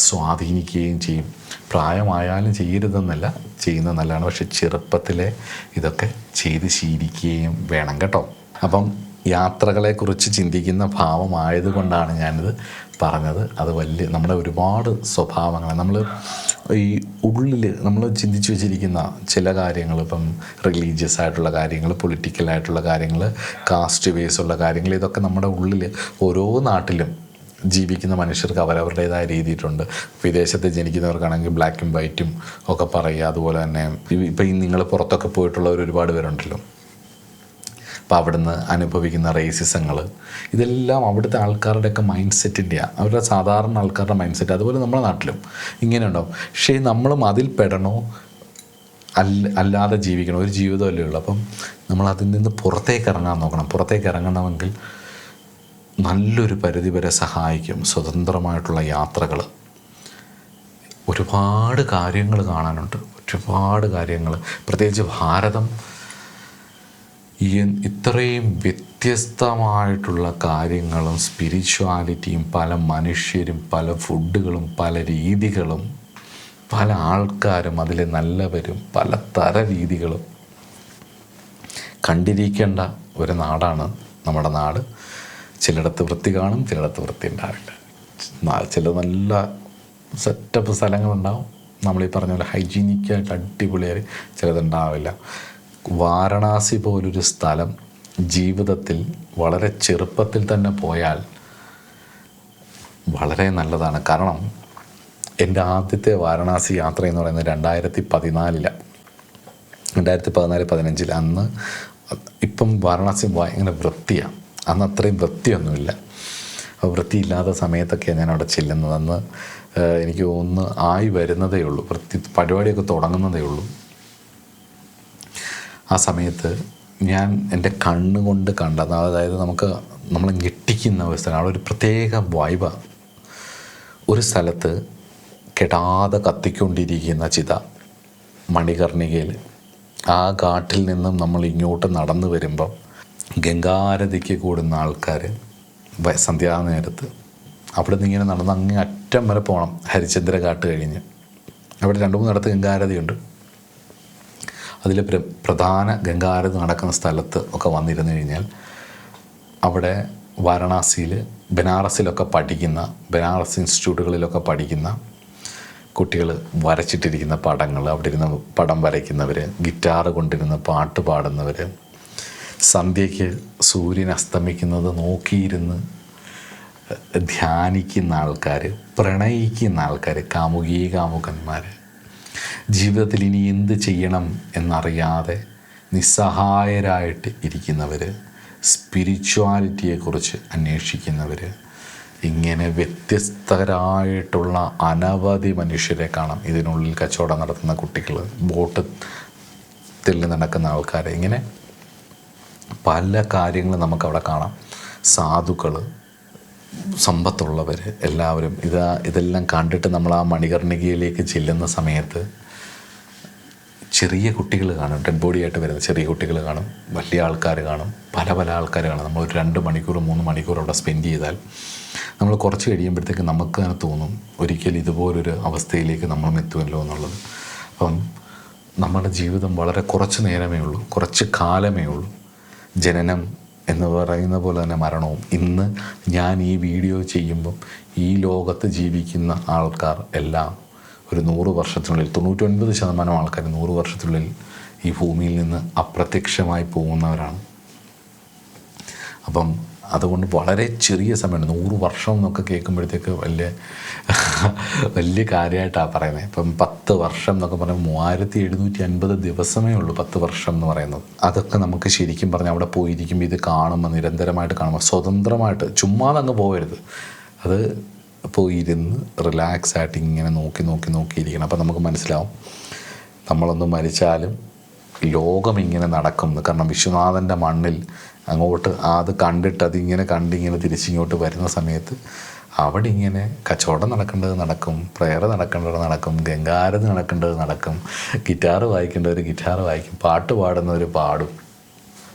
സ്വാധീനിക്കുകയും ചെയ്യും. പ്രായമായാലും ചെയ്യരുതെന്നല്ല, ചെയ്യുന്നത് നല്ലതാണ്. പക്ഷെ ചെറുപ്പത്തിലെ ഇതൊക്കെ ചെയ്ത് ശീലിക്കുകയും വേണം കേട്ടോ. അപ്പം യാത്രകളെക്കുറിച്ച് ചിന്തിക്കുന്ന ഭാവമായതുകൊണ്ടാണ് ഞാനിത് പറഞ്ഞത്. അത് നമ്മുടെ ഒരുപാട് സ്വഭാവങ്ങൾ നമ്മൾ ഈ ഉള്ളിൽ നമ്മൾ ചിന്തിച്ച് വെച്ചിരിക്കുന്ന ചില കാര്യങ്ങൾ, ഇപ്പം റിലീജിയസ് ആയിട്ടുള്ള കാര്യങ്ങൾ, പൊളിറ്റിക്കലായിട്ടുള്ള കാര്യങ്ങൾ, കാസ്റ്റ് ബേസുള്ള കാര്യങ്ങൾ, ഇതൊക്കെ നമ്മുടെ ഉള്ളിൽ ഓരോ നാട്ടിലും ജീവിക്കുന്ന മനുഷ്യർക്ക് അവരവരുടേതായ രീതിയിട്ടുണ്ട്. വിദേശത്ത് ജനിക്കുന്നവർക്കാണെങ്കിൽ ബ്ലാക്ക് ആൻഡ് വൈറ്റും ഒക്കെ പറയുക. അതുപോലെ തന്നെ ഇപ്പം നിങ്ങൾ പുറത്തൊക്കെ പോയിട്ടുള്ളവർ ഒരുപാട് പേരുണ്ടല്ലോ. അപ്പോൾ അവിടുന്ന് അനുഭവിക്കുന്ന റേസിസങ്ങൾ, ഇതെല്ലാം അവിടുത്തെ ആൾക്കാരുടെയൊക്കെ മൈൻഡ് സെറ്റിൻ്റെയാണ്, അവരുടെ സാധാരണ ആൾക്കാരുടെ മൈൻഡ് സെറ്റ്. അതുപോലെ നമ്മുടെ നാട്ടിലും ഇങ്ങനെ ഉണ്ടാവും. പക്ഷേ നമ്മളും അതിൽ പെടണോ അല്ലാതെ ജീവിക്കണം, ഒരു ജീവിതമല്ലേ ഉള്ളൂ. അപ്പം നമ്മൾ അതിൽ നിന്ന് പുറത്തേക്ക് ഇറങ്ങാൻ നോക്കണം. പുറത്തേക്ക് ഇറങ്ങണമെങ്കിൽ നല്ലൊരു പരിധി വരെ സഹായിക്കും സ്വതന്ത്രമായിട്ടുള്ള യാത്രകൾ. ഒരുപാട് കാര്യങ്ങൾ കാണാനുണ്ട്, ഒരുപാട് കാര്യങ്ങൾ. പ്രത്യേകിച്ച് ഭാരതം ഇത്രയും വ്യത്യസ്തമായിട്ടുള്ള കാര്യങ്ങളും സ്പിരിച്വാലിറ്റിയും പല മനുഷ്യരും പല ഫുഡുകളും പല രീതികളും പല ആൾക്കാരും അതിലെ നല്ലവരും പല തര രീതികളും കണ്ടിരിക്കേണ്ട ഒരു നാടാണ് നമ്മുടെ നാട്. ചിലയിടത്ത് വൃത്തി കാണും, ചിലയിടത്ത് വൃത്തി ഉണ്ടാവില്ല. ചില നല്ല സെറ്റപ്പ് സ്ഥലങ്ങളുണ്ടാവും, നമ്മളീ പറഞ്ഞ പോലെ ഹൈജീനിക്കായിട്ട് അടിപൊളിയായി. ചിലതുണ്ടാവില്ല. വാരണാസി പോലൊരു സ്ഥലം ജീവിതത്തിൽ വളരെ ചെറുപ്പത്തിൽ തന്നെ പോയാൽ വളരെ നല്ലതാണ്. കാരണം എൻ്റെ ആദ്യത്തെ വാരണാസി യാത്ര എന്ന് പറയുന്നത് 2014 2015 അന്ന്. ഇപ്പം വാരണാസി ഭയങ്കര വൃത്തിയാണ്, അന്ന് അത്രയും വൃത്തിയൊന്നുമില്ല. വൃത്തിയില്ലാത്ത സമയത്തൊക്കെയാണ് ഞാൻ അവിടെ ചെല്ലുന്നത്. അന്ന് എനിക്ക് തോന്നുന്നു ആയി വരുന്നതേ ഉള്ളൂ, വൃത്തി പരിപാടിയൊക്കെ തുടങ്ങുന്നതേ ഉള്ളൂ. ആ സമയത്ത് ഞാൻ എൻ്റെ കണ്ണുകൊണ്ട് കണ്ടത്, അതായത് നമ്മളെ ഞെട്ടിക്കുന്ന ഒരു സ്ഥലം. അവിടെ ഒരു പ്രത്യേക വൈബാണ്. ഒരു സ്ഥലത്ത് കെടാതെ കത്തിക്കൊണ്ടിരിക്കുന്ന ചിത മണികർണികയിൽ. ആ ഘാട്ടിൽ നിന്നും നമ്മൾ ഇങ്ങോട്ട് നടന്നു വരുമ്പം ഗംഗാരതിക്ക് കൂടുന്ന ആൾക്കാർ സന്ധ്യാനേരത്ത് അവിടെ നിന്ന് ഇങ്ങനെ നടന്ന് അങ്ങ് അറ്റം വരെ പോകണം. ഹരിചന്ദ്ര ഘാട്ട് കഴിഞ്ഞ് അവിടെ 2-3 ഗംഗാരതിയുണ്ട്. അതിൽ പ്രധാന ഗംഗാരതി നടക്കുന്ന സ്ഥലത്ത് ഒക്കെ വന്നിരുന്നു കഴിഞ്ഞാൽ അവിടെ വാരണാസിയിൽ ബനാറസിലൊക്കെ പഠിക്കുന്ന, ബനാറസ് ഇൻസ്റ്റിറ്റ്യൂട്ടുകളിലൊക്കെ പഠിക്കുന്ന കുട്ടികൾ വരച്ചിട്ടിരിക്കുന്ന പടങ്ങൾ, അവിടെ ഇരുന്ന് പടം വരയ്ക്കുന്നവർ, ഗിറ്റാർ കൊണ്ടിരുന്ന് പാട്ട് പാടുന്നവർ, സന്ധ്യയ്ക്ക് സൂര്യൻ അസ്തമിക്കുന്നത് നോക്കിയിരുന്ന് ധ്യാനിക്കുന്ന ആൾക്കാർ, പ്രണയിക്കുന്ന ആൾക്കാർ, കാമുകന്മാർ, ജീവിതത്തിൽ ഇനി എന്ത് ചെയ്യണം എന്നറിയാതെ നിസ്സഹായരായിട്ട് ഇരിക്കുന്നവർ, സ്പിരിച്വാലിറ്റിയെക്കുറിച്ച് അന്വേഷിക്കുന്നവർ, ഇങ്ങനെ വ്യത്യസ്തരായിട്ടുള്ള അനവധി മനുഷ്യരെ കാണാം. ഇതിനുള്ളിൽ കച്ചവടം നടത്തുന്ന കുട്ടികൾ, ബോട്ടിൽ നടക്കുന്ന ആൾക്കാർ, ഇങ്ങനെ പല കാര്യങ്ങളും നമുക്കവിടെ കാണാം. സാധുക്കൾ, സമ്പത്തുള്ളവർ, എല്ലാവരും ഇതെല്ലാം കണ്ടിട്ട് നമ്മൾ ആ മണികർണികയിലേക്ക് ചെല്ലുന്ന സമയത്ത് ചെറിയ കുട്ടികൾ കാണും, ഡെഡ് ബോഡി ആയിട്ട് വരുന്ന ചെറിയ കുട്ടികൾ കാണും, വലിയ ആൾക്കാർ കാണും, പല ആൾക്കാർ കാണും. നമ്മൾ ഒരു 2 മണിക്കൂർ 3 മണിക്കൂർ അവിടെ സ്പെൻഡ് ചെയ്താൽ നമ്മൾ കുറച്ച് കഴിയുമ്പോഴത്തേക്ക് നമുക്ക് തന്നെ തോന്നും ഒരിക്കലും ഇതുപോലൊരു അവസ്ഥയിലേക്ക് നമ്മൾ എത്തുമല്ലോ എന്നുള്ളത്. അപ്പം നമ്മുടെ ജീവിതം വളരെ കുറച്ച് നേരമേ ഉള്ളൂ, കുറച്ച് കാലമേ ഉള്ളൂ. ജനനം എന്ന് പറയുന്ന പോലെ തന്നെ മരണവും. ഇന്ന് ഞാൻ ഈ വീഡിയോ ചെയ്യുമ്പം ഈ ലോകത്ത് ജീവിക്കുന്ന ആൾക്കാർ എല്ലാം ഒരു 100 വർഷത്തിനുള്ളിൽ 99% ആൾക്കാർ 100 വർഷത്തിനുള്ളിൽ ഈ ഭൂമിയിൽ നിന്ന് അപ്രത്യക്ഷമായി പോകുന്നവരാണ്. അപ്പം അതുകൊണ്ട് വളരെ ചെറിയ സമയമാണ്. 100 വർഷം എന്നൊക്കെ കേൾക്കുമ്പോഴത്തേക്ക് വലിയ കാര്യമായിട്ടാണ് പറയുന്നത്. ഇപ്പം 10 വർഷം എന്നൊക്കെ പറയുമ്പോൾ 3750 ദിവസമേ ഉള്ളൂ 10 വർഷം എന്ന് പറയുന്നത്. അതൊക്കെ നമുക്ക് ശരിക്കും പറഞ്ഞാൽ അവിടെ പോയിരിക്കുമ്പോൾ ഇത് കാണുമ്പോൾ, നിരന്തരമായിട്ട് കാണുമ്പോൾ, സ്വതന്ത്രമായിട്ട് ചുമ്മാതെ അങ്ങ് പോകരുത്. അത് പോയിരുന്ന് റിലാക്സ് ആയിട്ട് ഇങ്ങനെ നോക്കിയിരിക്കണം. അപ്പം നമുക്ക് മനസ്സിലാവും നമ്മളൊന്ന് മരിച്ചാലും ലോകം ഇങ്ങനെ നടക്കും. കാരണം വിശ്വനാഥൻ്റെ മണ്ണിൽ അങ്ങോട്ട് അത് കണ്ടിട്ട് അതിങ്ങനെ കണ്ടിങ്ങനെ തിരിച്ചിങ്ങോട്ട് വരുന്ന സമയത്ത് അവിടെ ഇങ്ങനെ കച്ചവടം നടക്കേണ്ടത് നടക്കും, പ്രയർ നടക്കേണ്ടത് നടക്കും, ഗംഗാരതി നടക്കേണ്ടത് നടക്കും, ഗിറ്റാർ വായിക്കേണ്ടവർ ഗിറ്റാർ വായിക്കും, പാട്ട് പാടുന്നവർ പാടും,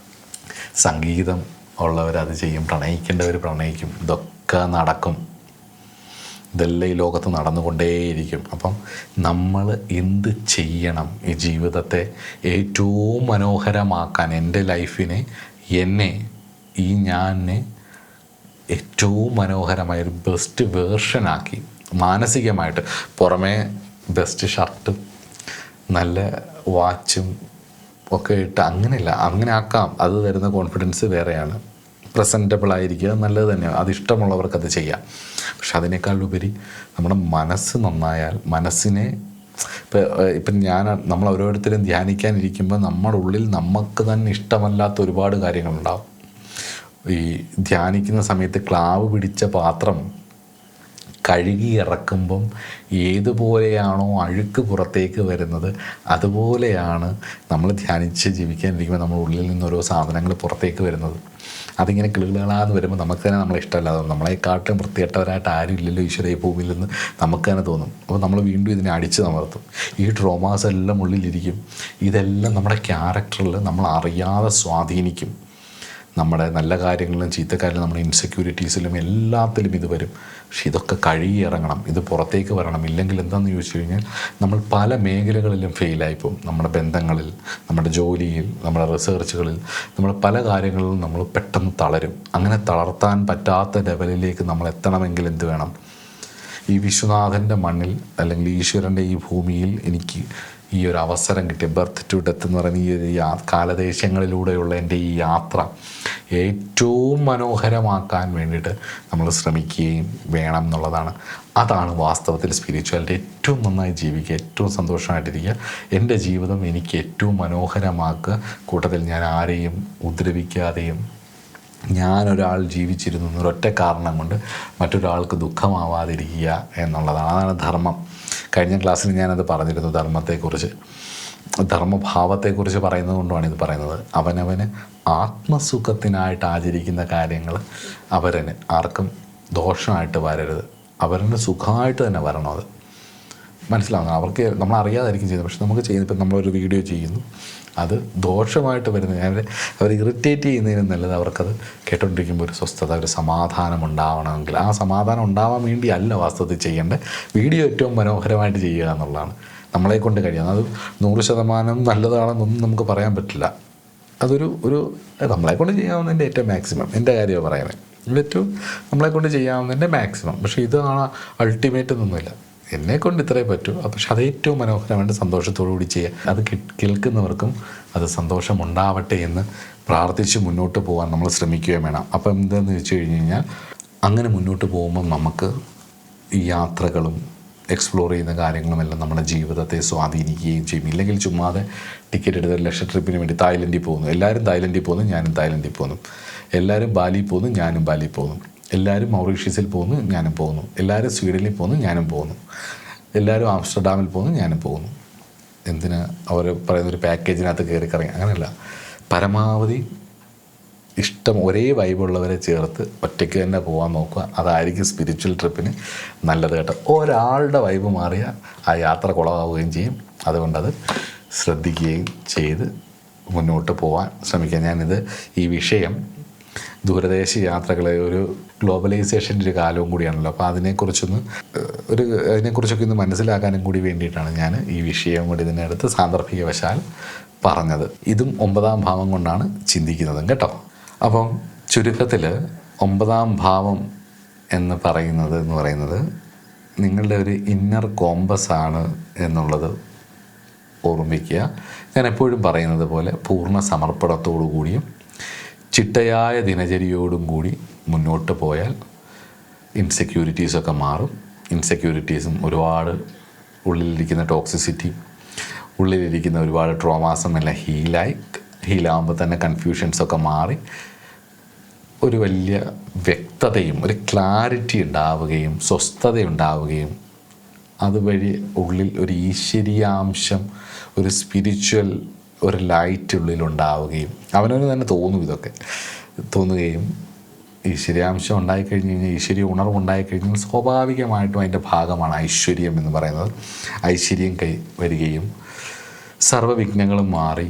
സംഗീതം ഉള്ളവരത് ചെയ്യും, പ്രണയിക്കേണ്ടവർ പ്രണയിക്കും. ഇതൊക്കെ നടക്കും. ഇതെല്ലാം ഈ ലോകത്ത് നടന്നുകൊണ്ടേയിരിക്കും. അപ്പം നമ്മൾ എന്ത് ചെയ്യണം? ഈ ജീവിതത്തെ ഏറ്റവും മനോഹരമാക്കാൻ, എൻ്റെ ലൈഫിനെ, ഞാനെ ഏറ്റവും മനോഹരമായൊരു ബെസ്റ്റ് വേർഷനാക്കി, മാനസികമായിട്ട് പുറമേ ബെസ്റ്റ് ഷർട്ടും നല്ല വാച്ചും ഒക്കെ ഇട്ട് അങ്ങനെയല്ല, അങ്ങനെ ആക്കാം. അത് തരുന്ന കോൺഫിഡൻസ് വേറെയാണ്. പ്രസൻറ്റബിൾ ആയിരിക്കുക നല്ലത് തന്നെയാണ്, അതിഷ്ടമുള്ളവർക്ക് അത് ചെയ്യാം. പക്ഷെ അതിനേക്കാളുപരി നമ്മുടെ മനസ്സ് നന്നായാൽ, മനസ്സിനെ ഇപ്പം നമ്മൾ ഓരോരുത്തരും ധ്യാനിക്കാനിരിക്കുമ്പോൾ നമ്മുടെ ഉള്ളിൽ നമുക്ക് തന്നെ ഇഷ്ടമല്ലാത്ത ഒരുപാട് കാര്യങ്ങളുണ്ടാവും. ഈ ധ്യാനിക്കുന്ന സമയത്ത് ക്ലാവ് പിടിച്ച പാത്രം കഴുകി ഇറക്കുമ്പം ഏതുപോലെയാണോ അഴുക്ക് പുറത്തേക്ക് വരുന്നത്, അതുപോലെയാണ് നമ്മൾ ധ്യാനിച്ച് ജീവിക്കാനിരിക്കുമ്പോൾ നമ്മുടെ ഉള്ളിൽ നിന്ന് ഓരോ സാധനങ്ങൾ പുറത്തേക്ക് വരുന്നത്. അതിങ്ങനെ കിളുകളാന്ന് വരുമ്പോൾ നമുക്ക് തന്നെ നമ്മളെ ഇഷ്ടമല്ലാതെ, നമ്മളെക്കാട്ടും വൃത്തികെട്ടവരായിട്ട് ആരും ഇല്ലല്ലോ ഈശ്വര ഈ ഭൂമിയിൽ നിന്ന് നമുക്ക് തന്നെ തോന്നും. അപ്പോൾ നമ്മൾ വീണ്ടും ഇതിനെ അടിച്ച് നമർത്തും. ഈ ട്രോമാസ് എല്ലാം ഉള്ളിലിരിക്കും. ഇതെല്ലാം നമ്മുടെ ക്യാരക്ടറിൽ നമ്മൾ അറിയാതെ സ്വാധീനിക്കും. നമ്മുടെ നല്ല കാര്യങ്ങളിലും ചീത്ത കാര്യങ്ങളിലും നമ്മുടെ ഇൻസെക്യൂരിറ്റീസിലും എല്ലാത്തിലും ഇത് വരും. പക്ഷെ ഇതൊക്കെ കഴുകി ഇറങ്ങണം, ഇത് പുറത്തേക്ക് വരണം. ഇല്ലെങ്കിൽ എന്താണെന്ന് ചോദിച്ചു കഴിഞ്ഞാൽ നമ്മൾ പല മേഖലകളിലും ഫെയിലായിപ്പോവും. നമ്മുടെ ബന്ധങ്ങളിൽ, നമ്മുടെ ജോലിയിൽ, നമ്മുടെ റിസർച്ചുകളിൽ, നമ്മുടെ പല കാര്യങ്ങളിലും നമ്മൾ പെട്ടെന്ന് തളരും. അങ്ങനെ തളർത്താൻ പറ്റാത്ത ലെവലിലേക്ക് നമ്മൾ എത്തണമെങ്കിൽ എന്ത് വേണം? ഈ വിശ്വനാഥൻ്റെ മണ്ണിൽ അല്ലെങ്കിൽ ഈശ്വരൻ്റെ ഈ ഭൂമിയിൽ എനിക്ക് ഈ ഒരു അവസരം കിട്ടിയ ബർത്ത് ടു ഡെത്ത് എന്ന് പറയുന്ന ഈ ഒരു കാലദേശങ്ങളിലൂടെയുള്ള എൻ്റെ ഈ യാത്ര ഏറ്റവും മനോഹരമാക്കാൻ വേണ്ടിയിട്ട് നമ്മൾ ശ്രമിക്കുകയും വേണം എന്നുള്ളതാണ്. അതാണ് വാസ്തവത്തിൽ സ്പിരിച്വാലിറ്റി. ഏറ്റവും നന്നായി ജീവിക്കുക, ഏറ്റവും സന്തോഷമായിട്ടിരിക്കുക, എൻ്റെ ജീവിതം എനിക്ക് ഏറ്റവും മനോഹരമാക്കുക, കൂട്ടത്തിൽ ഞാൻ ആരെയും ഉപദ്രവിക്കാതെയും ഞാനൊരാൾ ജീവിച്ചിരുന്നു എന്നൊരൊറ്റ കാരണം കൊണ്ട് മറ്റൊരാൾക്ക് ദുഃഖമാവാതിരിക്കുക എന്നുള്ളതാണ്. അതാണ് ധർമ്മം. കഴിഞ്ഞ ക്ലാസ്സിൽ ഞാനത് പറഞ്ഞിരുന്നു, ധർമ്മത്തെക്കുറിച്ച്, ധർമ്മഭാവത്തെക്കുറിച്ച് പറയുന്നത് കൊണ്ടുമാണ് ഇത് പറയുന്നത്. അവനവന് ആത്മസുഖത്തിനായിട്ട് ആചരിക്കുന്ന കാര്യങ്ങൾ അവരന് ആർക്കും ദോഷമായിട്ട് വരരുത്, അവരന് സുഖമായിട്ട് തന്നെ വരണം. അത് മനസ്സിലാവുന്നത് അവർക്ക് നമ്മൾ അറിയാതായിരിക്കും ചെയ്യുന്നത്. പക്ഷെ നമുക്ക് ചെയ്യുന്നത്, ഇപ്പം നമ്മളൊരു വീഡിയോ ചെയ്യുന്നു, അത് ദോഷമായിട്ട് വരുന്നത്, അവർ ഇറിറ്റേറ്റ് ചെയ്യുന്നതിനും നല്ലത് അവർക്കത് കേട്ടോണ്ടിരിക്കുമ്പോൾ ഒരു സ്വസ്ഥത, ഒരു സമാധാനം ഉണ്ടാവണമെങ്കിൽ ആ സമാധാനം ഉണ്ടാവാൻ വേണ്ടി അല്ല വാസ്തവത്തിൽ ചെയ്യേണ്ടത്. വീഡിയോ ഏറ്റവും മനോഹരമായിട്ട് ചെയ്യുക എന്നുള്ളതാണ് നമ്മളെ കൊണ്ട് കഴിയുന്നത്. അത് 100% നല്ലതാണെന്നൊന്നും നമുക്ക് പറയാൻ പറ്റില്ല. അതൊരു നമ്മളെ കൊണ്ട് ചെയ്യാവുന്നതിൻ്റെ ഏറ്റവും മാക്സിമം, എൻ്റെ കാര്യമാണ് പറയുന്നത്, ഏറ്റവും നമ്മളെ കൊണ്ട് ചെയ്യാവുന്നതിൻ്റെ മാക്സിമം. പക്ഷേ ഇതാണ് അൾട്ടിമേറ്റ് എന്നൊന്നുമില്ല. എന്നെക്കൊണ്ട് ഇത്രേ പറ്റൂ. പക്ഷെ അത് ഏറ്റവും മനോഹരമായിട്ട് സന്തോഷത്തോടു കൂടി ചെയ്യുക. അത് കേൾക്കുന്നവർക്കും അത് സന്തോഷമുണ്ടാവട്ടെ എന്ന് പ്രാർത്ഥിച്ച് മുന്നോട്ട് പോകാൻ നമ്മൾ ശ്രമിക്കുകയും വേണം. അപ്പം എന്താണെന്ന് വെച്ച് കഴിഞ്ഞ് കഴിഞ്ഞാൽ, അങ്ങനെ മുന്നോട്ട് പോകുമ്പം നമുക്ക് ഈ യാത്രകളും എക്സ്പ്ലോർ ചെയ്യുന്ന കാര്യങ്ങളുമെല്ലാം നമ്മുടെ ജീവിതത്തെ സ്വാധീനിക്കുകയും ചെയ്യും. ഇല്ലെങ്കിൽ ചുമ്മാതെ ടിക്കറ്റ് എടുത്ത് 1 ലക്ഷം ട്രിപ്പിന് വേണ്ടി തായ്ലൻഡിൽ പോകുന്നു, എല്ലാവരും തായ്ലൻഡിൽ പോകുന്നു, ഞാനും തായ്ലൻഡിൽ പോകുന്നു, എല്ലാവരും ബാലിയിൽ പോകുന്നു, ഞാനും ബാലിയിൽ പോകുന്നു, എല്ലാവരും മൗറീഷ്യസിൽ പോകുന്നു, ഞാനും പോകുന്നു, എല്ലാവരും സ്വീഡനിൽ പോകുന്നു, ഞാനും പോകുന്നു, എല്ലാവരും ആംസ്റ്റർഡാമിൽ പോകുന്നു, ഞാനും പോകുന്നു. എന്തിന് അവർ പറയുന്നൊരു പാക്കേജിനകത്ത് കയറി കറങ്ങി? അങ്ങനെയല്ല, പരമാവധി ഇഷ്ടം ഒരേ വൈബുള്ളവരെ ചേർത്ത് ഒറ്റയ്ക്ക് തന്നെ പോകാൻ നോക്കുക. അതായിരിക്കും സ്പിരിച്വൽ ട്രിപ്പിന് നല്ലത് കേട്ടോ. ഒരാളുടെ വൈബ് മാറിയാൽ ആ യാത്ര കുളമാവുകയും ചെയ്യും. അതുകൊണ്ടത് ശ്രദ്ധിക്കുകയും ചെയ്ത് മുന്നോട്ട് പോകാൻ ശ്രമിക്കുക. ഈ വിഷയം ദൂരദേശ യാത്രകളെ ഒരു ഗ്ലോബലൈസേഷൻ്റെ ഒരു കാലവും കൂടിയാണല്ലോ. അപ്പോൾ അതിനെക്കുറിച്ചൊക്കെ ഒന്ന് മനസ്സിലാക്കാനും കൂടി വേണ്ടിയിട്ടാണ് ഞാൻ ഈ വിഷയം കൂടി ഇതിനടുത്ത് സാന്ദർഭികവശാൽ പറഞ്ഞത്. ഇതും 9ാം ഭാവം കൊണ്ടാണ് ചിന്തിക്കുന്നതും കേട്ടോ. അപ്പം ചുരുക്കത്തിൽ 9ാം ഭാവം എന്ന് പറയുന്നത് നിങ്ങളുടെ ഒരു ഇന്നർ കോമ്പസ് ആണ് എന്നുള്ളത് ഓർമ്മിക്കുക. ഞാൻ എപ്പോഴും പറയുന്നത് പോലെ പൂർണ്ണ സമർപ്പണത്തോടു കൂടിയും ചിട്ടയായ ദിനചര്യയോടും കൂടി മുന്നോട്ട് പോയാൽ ഇൻസെക്യൂരിറ്റീസൊക്കെ മാറും. ഇൻസെക്യൂരിറ്റീസും ഒരുപാട് ഉള്ളിലിരിക്കുന്ന ടോക്സിസിറ്റി, ഉള്ളിലിരിക്കുന്ന ഒരുപാട് ട്രോമാസും എല്ലാം ഹീലാകുമ്പോൾ തന്നെ കൺഫ്യൂഷൻസൊക്കെ മാറി ഒരു വലിയ വ്യക്തതയും ഒരു ക്ലാരിറ്റി ഉണ്ടാവുകയും സ്വസ്ഥതയുണ്ടാവുകയും അതുവഴി ഉള്ളിൽ ഒരു ഈശ്വരീയാംശം, ഒരു സ്പിരിച്വൽ ഒരു ലൈറ്റ് ഉള്ളിലുണ്ടാവുകയും അവനവന് തന്നെ തോന്നുകയും ഈശ്വര്യാംശം ഉണ്ടായിക്കഴിഞ്ഞ് കഴിഞ്ഞാൽ, ഈശ്വരീയ ഉണർവുണ്ടായിക്കഴിഞ്ഞാൽ സ്വാഭാവികമായിട്ടും അതിൻ്റെ ഭാഗമാണ് ഐശ്വര്യം എന്ന് പറയുന്നത്. ഐശ്വര്യം വരികയും സർവ്വവിഘ്നങ്ങളും മാറി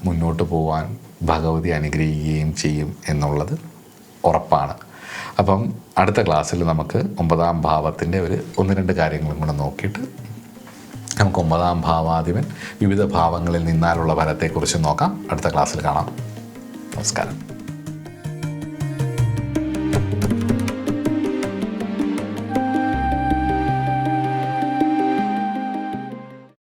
മുന്നോട്ട് പോകാൻ ഭഗവതി അനുഗ്രഹിക്കുകയും ചെയ്യും എന്നുള്ളത് ഉറപ്പാണ്. അപ്പം അടുത്ത ക്ലാസ്സിൽ നമുക്ക് 9ാം ഭാവത്തിൻ്റെ ഒരു 1-2 കാര്യങ്ങളും കൂടെ നോക്കിയിട്ട് നമുക്ക് 9ാം ഭാവാധിപൻ വിവിധ ഭാവങ്ങളിൽ നിന്നാലുള്ള ഫലത്തെക്കുറിച്ച് നോക്കാം. അടുത്ത ക്ലാസ്സിൽ കാണാം. നമസ്കാരം.